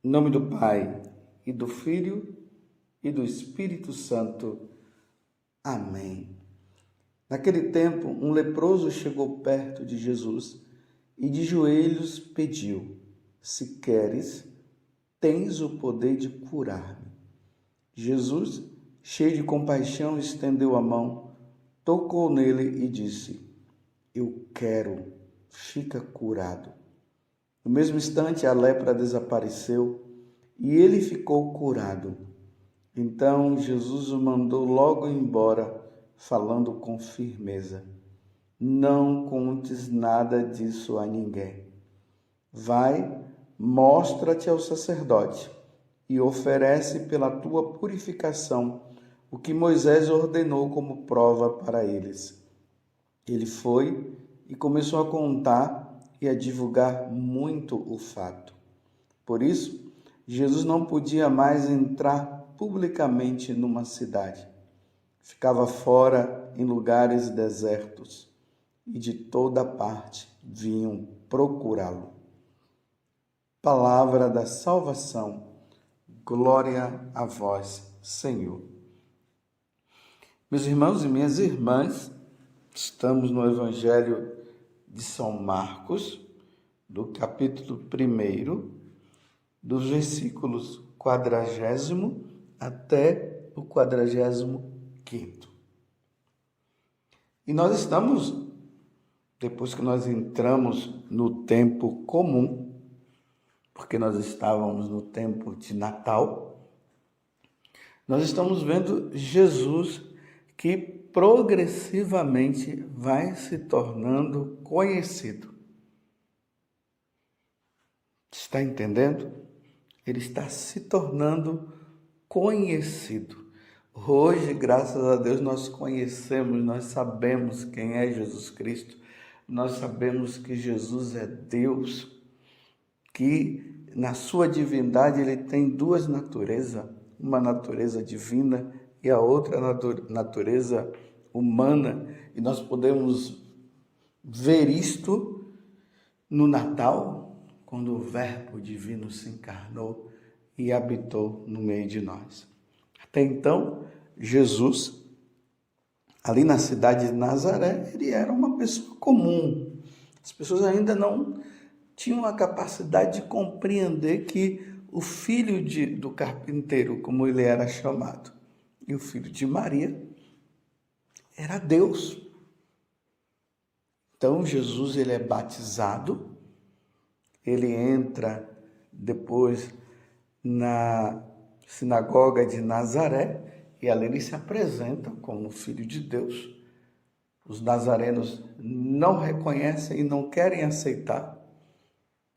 Em nome do Pai, e do Filho, e do Espírito Santo. Amém. Naquele tempo, um leproso chegou perto de Jesus e de joelhos pediu: Se queres, tens o poder de curar-me. Jesus, cheio de compaixão, estendeu a mão, tocou nele e disse: Eu quero, fica curado. No mesmo instante, a lepra desapareceu e ele ficou curado. Então Jesus o mandou logo embora, falando com firmeza: Não contes nada disso a ninguém. Vai, mostra-te ao sacerdote e oferece pela tua purificação o que Moisés ordenou como prova para eles. Ele foi e começou a contar e a divulgar muito o fato. Por isso, Jesus não podia mais entrar publicamente numa cidade. Ficava fora em lugares desertos e de toda parte vinham procurá-lo. Palavra da salvação. Glória a vós, Senhor. Meus irmãos e minhas irmãs, estamos no Evangelho de São Marcos, do capítulo 1, dos versículos 40 até o 45. E nós estamos, depois que nós entramos no tempo comum, porque nós estávamos no tempo de Natal, nós estamos vendo Jesus que progressivamente vai se tornando conhecido. Está entendendo? Ele está se tornando conhecido. Hoje, graças a Deus, nós conhecemos, nós sabemos quem é Jesus Cristo. Nós sabemos que Jesus é Deus, que na sua divindade ele tem duas naturezas, uma natureza divina e a outra natureza humana. E nós podemos ver isto no Natal, quando o Verbo divino se encarnou e habitou no meio de nós. Até então, Jesus, ali na cidade de Nazaré, ele era uma pessoa comum. As pessoas ainda não tinham a capacidade de compreender que o filho do carpinteiro, como ele era chamado, e o filho de Maria, era Deus. Então, Jesus ele é batizado, ele entra depois na sinagoga de Nazaré e ali ele se apresenta como filho de Deus. Os nazarenos não reconhecem e não querem aceitar.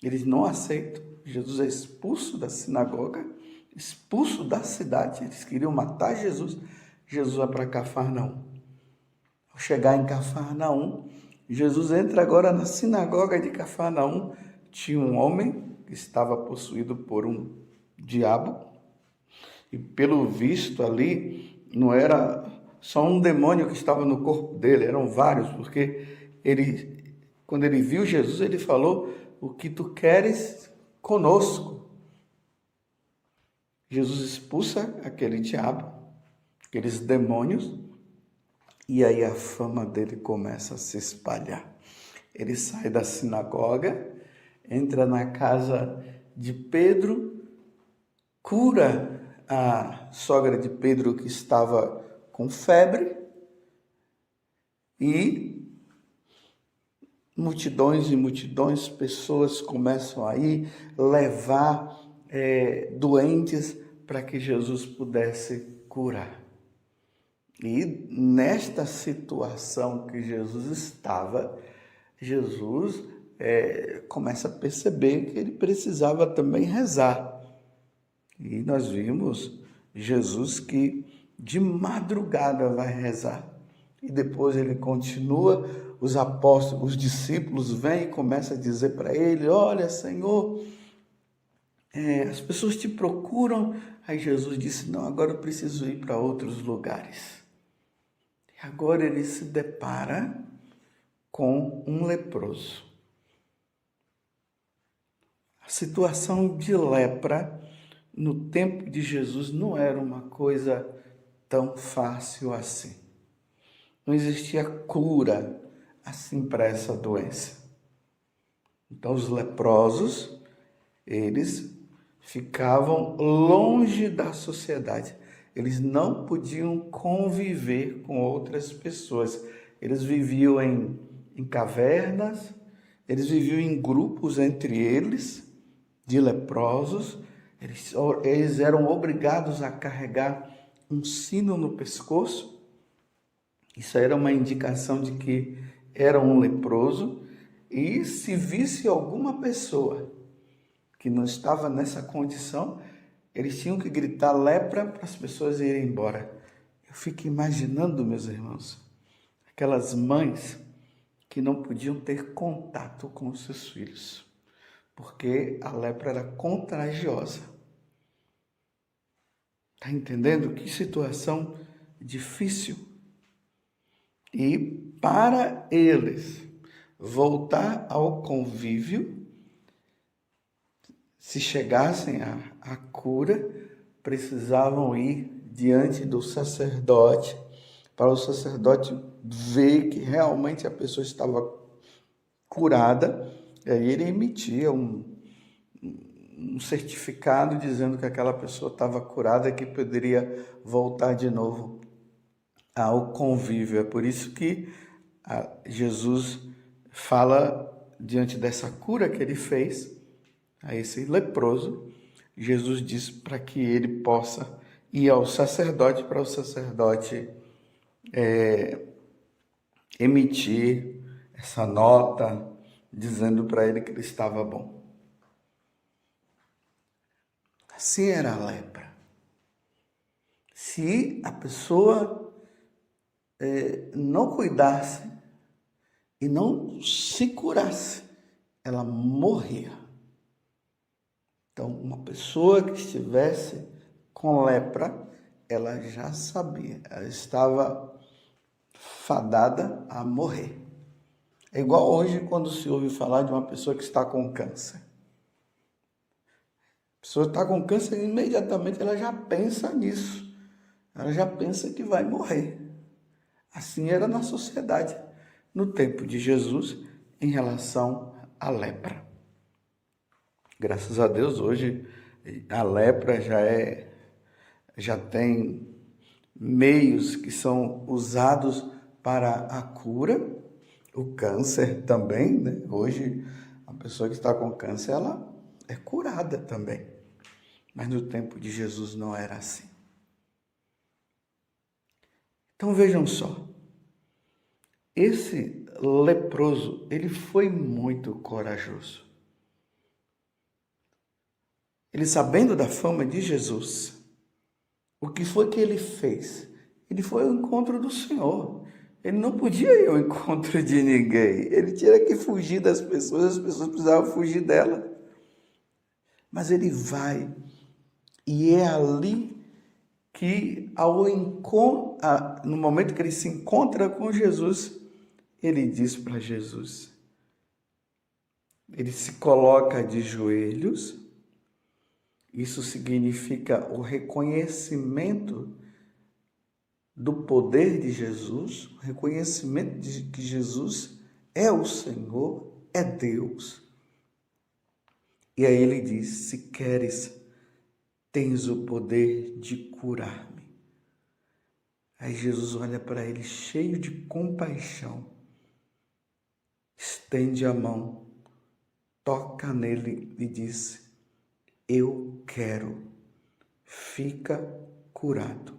Eles não aceitam. Jesus é expulso da sinagoga, expulso da cidade. Eles queriam matar Jesus. Jesus vai para Cafarnaum. Ao chegar em Cafarnaum, Jesus entra agora na sinagoga de Cafarnaum. Tinha um homem que estava possuído por um diabo. E pelo visto ali, não era só um demônio que estava no corpo dele, eram vários, porque quando ele viu Jesus, ele falou: O que tu queres conosco? Jesus expulsa aquele diabo, aqueles demônios, e aí a fama dele começa a se espalhar. Ele sai da sinagoga, entra na casa de Pedro, cura a sogra de Pedro que estava com febre e multidões e multidões, pessoas começam a ir levar doentes para que Jesus pudesse curar. E nesta situação que Jesus estava, Jesus começa a perceber que ele precisava também rezar. E nós vimos Jesus que de madrugada vai rezar. E depois ele continua, os apóstolos, os discípulos vêm e começam a dizer para ele: Olha, Senhor, as pessoas te procuram. Aí Jesus disse: Não, agora eu preciso ir para outros lugares. E agora ele se depara com um leproso. A situação de lepra no tempo de Jesus não era uma coisa tão fácil assim. Não existia cura assim para essa doença. Então os leprosos, eles ficavam longe da sociedade. Eles não podiam conviver com outras pessoas. Eles viviam em cavernas, eles viviam em grupos entre eles, de leprosos. Eles eram obrigados a carregar um sino no pescoço. Isso era uma indicação de que era um leproso. E se visse alguma pessoa que não estava nessa condição, eles tinham que gritar lepra para as pessoas irem embora. Eu fico imaginando, meus irmãos, aquelas mães que não podiam ter contato com os seus filhos, porque a lepra era contagiosa. Está entendendo? Que situação difícil. E para eles voltar ao convívio, se chegassem à cura, precisavam ir diante do sacerdote, para o sacerdote ver que realmente a pessoa estava curada, e aí ele emitia um certificado dizendo que aquela pessoa estava curada e que poderia voltar de novo ao convívio. É por isso que Jesus fala, diante dessa cura que ele fez a esse leproso, Jesus diz para que ele possa ir ao sacerdote, para o sacerdote emitir essa nota dizendo para ele que ele estava bom. Assim era a lepra. Se a pessoa não cuidasse e não se curasse, ela morria. Então, uma pessoa que estivesse com lepra, ela já sabia, ela estava fadada a morrer. É igual hoje quando se ouve falar de uma pessoa que está com câncer. A pessoa está com câncer e imediatamente ela já pensa nisso. Ela já pensa que vai morrer. Assim era na sociedade, no tempo de Jesus, em relação à lepra. Graças a Deus, hoje a lepra já tem meios que são usados para a cura, o câncer também, né? Hoje a pessoa que está com câncer, ela é curada também. Mas no tempo de Jesus não era assim. Então vejam só, esse leproso, ele foi muito corajoso. Ele, sabendo da fama de Jesus, o que foi que ele fez? Ele foi ao encontro do Senhor. Ele não podia ir ao encontro de ninguém. Ele tinha que fugir das pessoas, as pessoas precisavam fugir dela. Mas ele vai, e é ali que, no momento que ele se encontra com Jesus, ele diz para Jesus, ele se coloca de joelhos. Isso significa o reconhecimento do poder de Jesus, o reconhecimento de que Jesus é o Senhor, é Deus. E aí ele diz, se queres, tens o poder de curar-me. Aí Jesus olha para ele cheio de compaixão, estende a mão, toca nele e diz, eu quero, fica curado.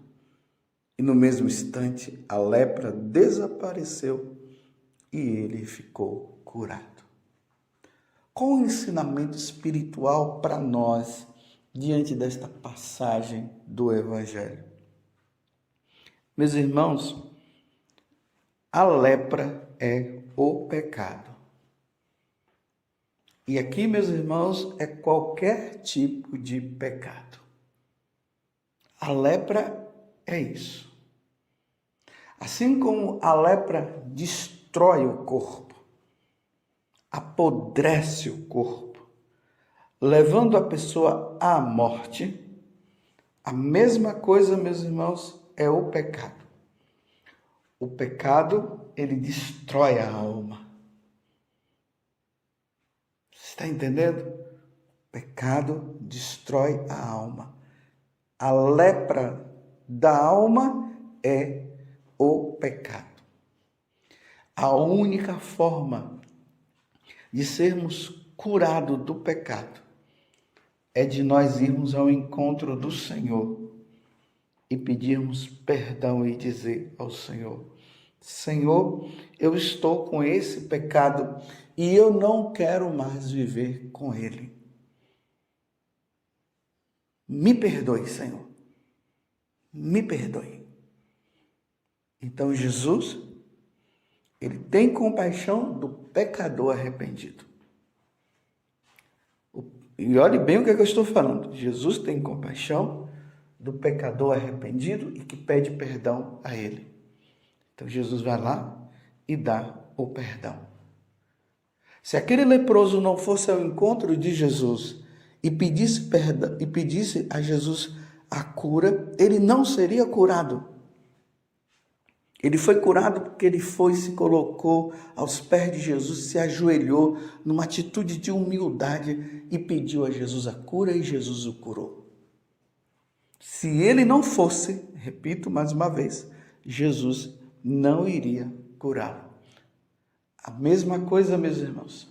E no mesmo instante, a lepra desapareceu e ele ficou curado. Qual o ensinamento espiritual para nós diante desta passagem do Evangelho? Meus irmãos, a lepra é o pecado. E aqui, meus irmãos, é qualquer tipo de pecado. A lepra é isso. Assim como a lepra destrói o corpo, apodrece o corpo, levando a pessoa à morte, a mesma coisa, meus irmãos, é o pecado. O pecado, ele destrói a alma. Você está entendendo? O pecado destrói a alma. A lepra da alma é o pecado. A única forma de sermos curados do pecado é de nós irmos ao encontro do Senhor e pedirmos perdão e dizer ao Senhor: Senhor, eu estou com esse pecado e eu não quero mais viver com ele. Me perdoe, Senhor. Me perdoe. Então Jesus, ele tem compaixão do pecador arrependido. E olhe bem o que eu estou falando. Jesus tem compaixão do pecador arrependido e que pede perdão a ele. Então Jesus vai lá e dá o perdão. Se aquele leproso não fosse ao encontro de Jesus e pedisse perdão, e pedisse a Jesus a cura, ele não seria curado. Ele foi curado porque ele se colocou aos pés de Jesus, se ajoelhou numa atitude de humildade e pediu a Jesus a cura e Jesus o curou. Se ele não fosse, repito mais uma vez, Jesus não iria curá-lo. A mesma coisa, meus irmãos.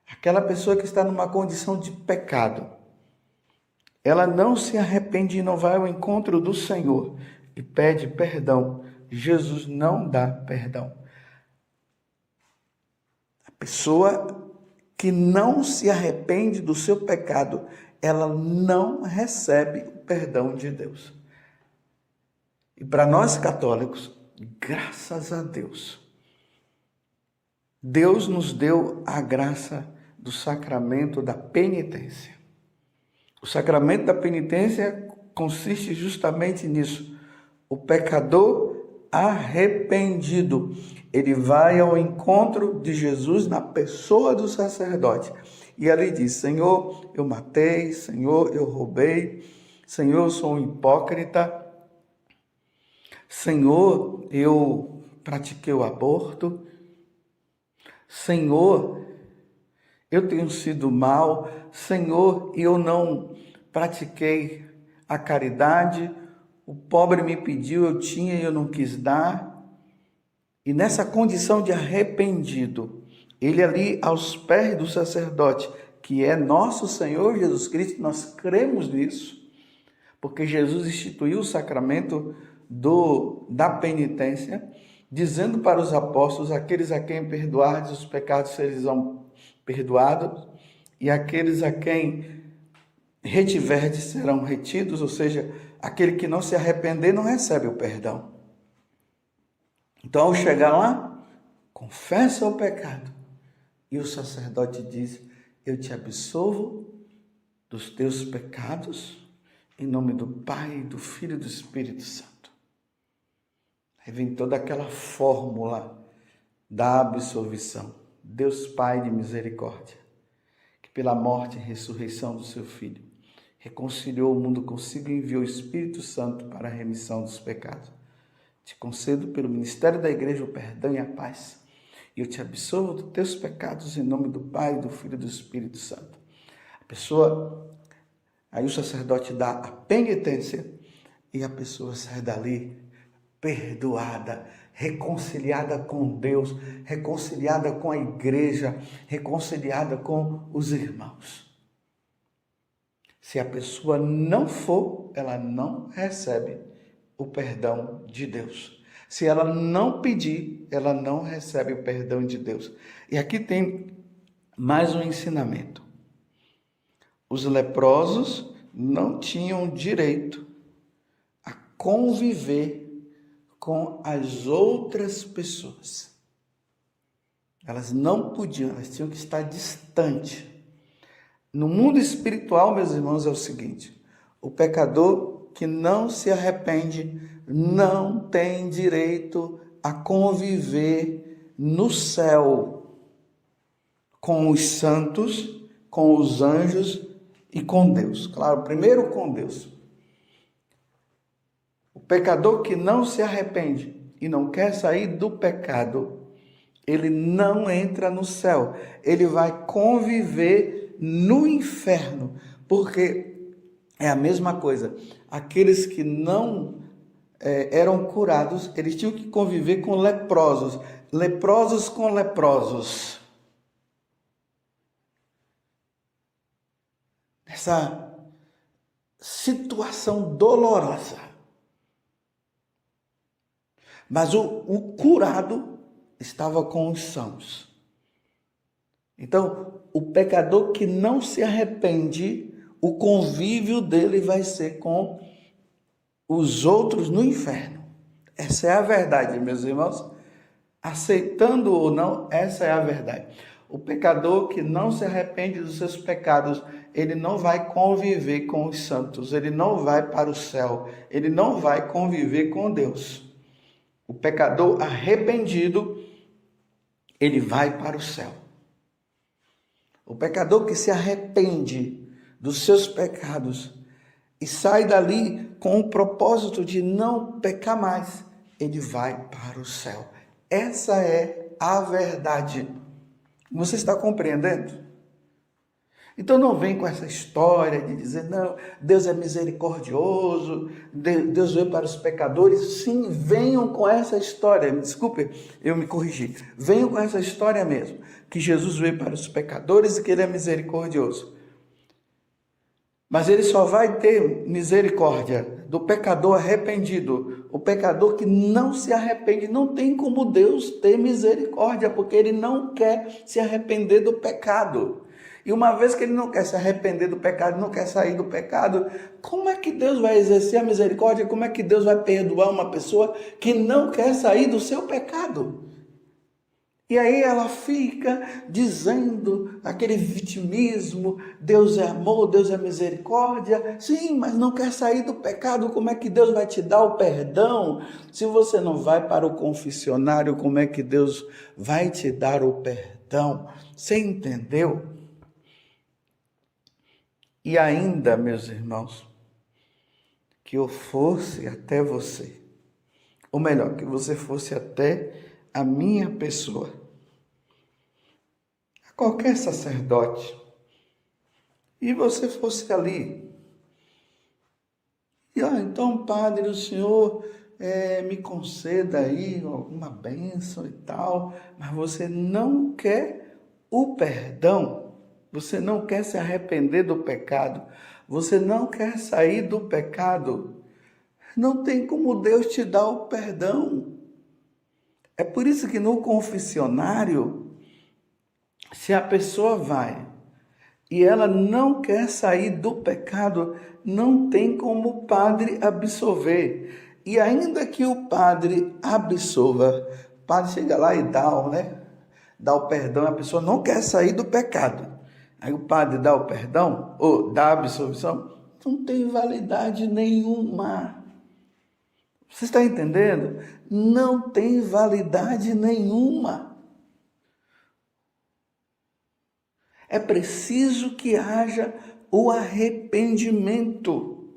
Aquela pessoa que está numa condição de pecado, ela não se arrepende e não vai ao encontro do Senhor e pede perdão. Jesus não dá perdão. A pessoa que não se arrepende do seu pecado, ela não recebe o perdão de Deus. E para nós católicos, graças a Deus, Deus nos deu a graça do sacramento da penitência. O sacramento da penitência consiste justamente nisso. O pecador arrependido, ele vai ao encontro de Jesus na pessoa do sacerdote. E ali diz: Senhor, eu matei, Senhor, eu roubei, Senhor, eu sou um hipócrita, Senhor, eu pratiquei o aborto, Senhor, eu tenho sido mal, Senhor, eu não pratiquei a caridade, o pobre me pediu, eu tinha e eu não quis dar. E nessa condição de arrependido, ele ali aos pés do sacerdote, que é nosso Senhor Jesus Cristo, nós cremos nisso, porque Jesus instituiu o sacramento da penitência, dizendo para os apóstolos: aqueles a quem perdoardes os pecados serão perdoados, e aqueles a quem retiverdes serão retidos, ou seja, aquele que não se arrepender não recebe o perdão. Então, ao chegar lá, confessa o pecado. E o sacerdote diz: eu te absolvo dos teus pecados, em nome do Pai, do Filho e do Espírito Santo. Aí vem toda aquela fórmula da absolvição. Deus Pai de misericórdia, que pela morte e ressurreição do seu Filho, reconciliou o mundo consigo e enviou o Espírito Santo para a remissão dos pecados. Te concedo pelo ministério da igreja o perdão e a paz. E eu te absolvo dos teus pecados em nome do Pai, do Filho e do Espírito Santo. Aí o sacerdote dá a penitência e a pessoa sai dali perdoada, reconciliada com Deus, reconciliada com a igreja, reconciliada com os irmãos. Se a pessoa não for, ela não recebe o perdão de Deus. Se ela não pedir, ela não recebe o perdão de Deus. E aqui tem mais um ensinamento. Os leprosos não tinham direito a conviver com as outras pessoas. Elas não podiam, elas tinham que estar distantes. No mundo espiritual, meus irmãos, é o seguinte: o pecador que não se arrepende não tem direito a conviver no céu com os santos, com os anjos e com Deus. Claro, primeiro com Deus. O pecador que não se arrepende e não quer sair do pecado, ele não entra no céu. Ele vai conviver no inferno, porque é a mesma coisa. Aqueles que não eram curados, eles tinham que conviver com leprosos. Leprosos com leprosos. Essa situação dolorosa. Mas o curado estava com os sãos. Então, o pecador que não se arrepende, o convívio dele vai ser com os outros no inferno. Essa é a verdade, meus irmãos. Aceitando ou não, essa é a verdade. O pecador que não se arrepende dos seus pecados, ele não vai conviver com os santos, ele não vai para o céu, ele não vai conviver com Deus. O pecador arrependido, ele vai para o céu. O pecador que se arrepende dos seus pecados e sai dali com o propósito de não pecar mais, ele vai para o céu. Essa é a verdade. Você está compreendendo? Então não vem com essa história de dizer, não, Deus é misericordioso, Deus veio para os pecadores. Sim, venham com essa história. Me desculpe, eu me corrigi. Venham com essa história mesmo, que Jesus veio para os pecadores e que ele é misericordioso. Mas ele só vai ter misericórdia do pecador arrependido. O pecador que não se arrepende, não tem como Deus ter misericórdia, porque ele não quer se arrepender do pecado. E uma vez que ele não quer se arrepender do pecado, não quer sair do pecado, como é que Deus vai exercer a misericórdia? Como é que Deus vai perdoar uma pessoa que não quer sair do seu pecado? E aí ela fica dizendo aquele vitimismo, Deus é amor, Deus é misericórdia. Sim, mas não quer sair do pecado, como é que Deus vai te dar o perdão? Se você não vai para o confessionário, como é que Deus vai te dar o perdão? Você entendeu? E ainda, meus irmãos, que eu fosse até você, ou melhor, que você fosse até a minha pessoa, a qualquer sacerdote, e você fosse ali, e então, padre, o senhor me conceda aí alguma bênção e tal, mas você não quer o perdão, você não quer se arrepender do pecado, você não quer sair do pecado, não tem como Deus te dar o perdão. É por isso que no confessionário, se a pessoa vai e ela não quer sair do pecado, não tem como o padre absolver. E ainda que o padre absolva, o padre chega lá e dá o perdão, a pessoa não quer sair do pecado. Aí o padre dá o perdão, ou dá a absolvição, não tem validade nenhuma. Você está entendendo? Não tem validade nenhuma. É preciso que haja o arrependimento,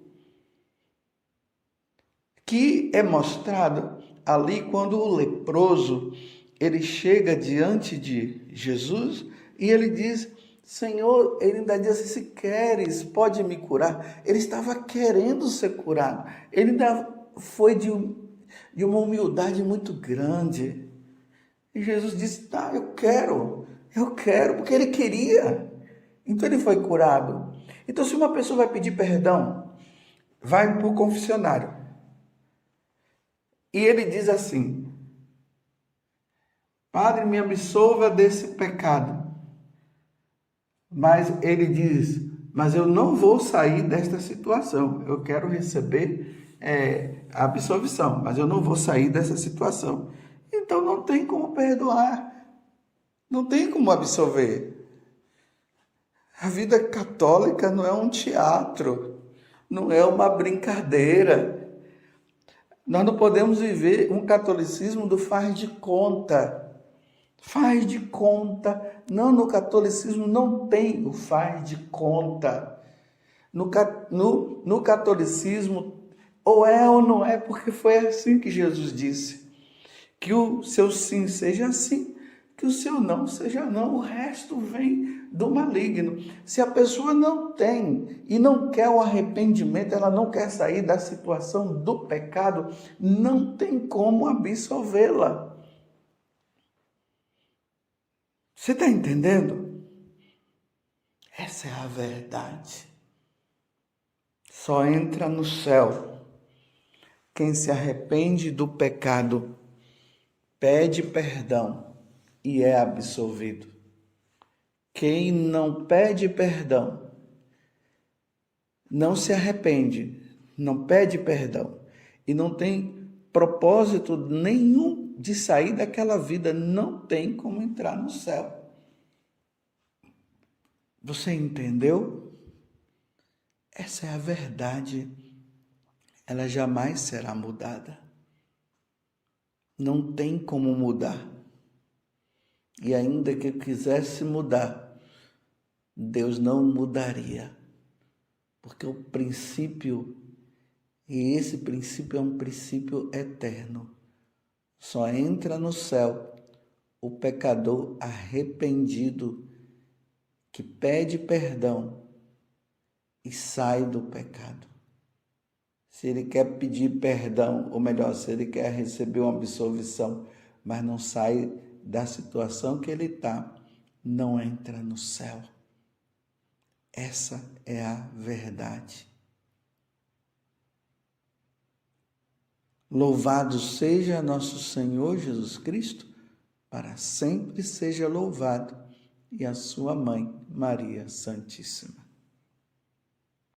que é mostrado ali quando o leproso, ele chega diante de Jesus e ele diz, Senhor, ele ainda diz assim, se queres, pode me curar. Ele estava querendo ser curado. Ele ainda foi de uma humildade muito grande. E Jesus disse, tá, eu quero, porque ele queria. Então ele foi curado. Então se uma pessoa vai pedir perdão, vai para o confessionário. E ele diz assim, Padre, me absolva desse pecado. Mas ele diz, mas eu não vou sair desta situação. Eu quero receber a absolvição, mas eu não vou sair dessa situação. Então não tem como perdoar, não tem como absolver. A vida católica não é um teatro, não é uma brincadeira. Nós não podemos viver um catolicismo do faz de conta. Faz de conta. Não, no catolicismo não tem o faz de conta. no catolicismo, ou é ou não é, porque foi assim que Jesus disse. Que o seu sim seja sim, que o seu não seja não, o resto vem do maligno. Se a pessoa não tem e não quer o arrependimento, ela não quer sair da situação do pecado, não tem como absolvê-la. Você está entendendo? Essa é a verdade. Só entra no céu quem se arrepende do pecado, pede perdão e é absolvido. Quem não pede perdão, não se arrepende, não pede perdão e não tem propósito nenhum de sair daquela vida, não tem como entrar no céu. Você entendeu? Essa é a verdade. Ela jamais será mudada. Não tem como mudar. E ainda que eu quisesse mudar, Deus não mudaria. Porque o princípio, e esse princípio é um princípio eterno, só entra no céu o pecador arrependido, que pede perdão e sai do pecado. Se ele quer pedir perdão, ou melhor, se ele quer receber uma absolvição, mas não sai da situação que ele está, não entra no céu. Essa é a verdade. Louvado seja nosso Senhor Jesus Cristo, para sempre seja louvado, e a sua mãe, Maria Santíssima.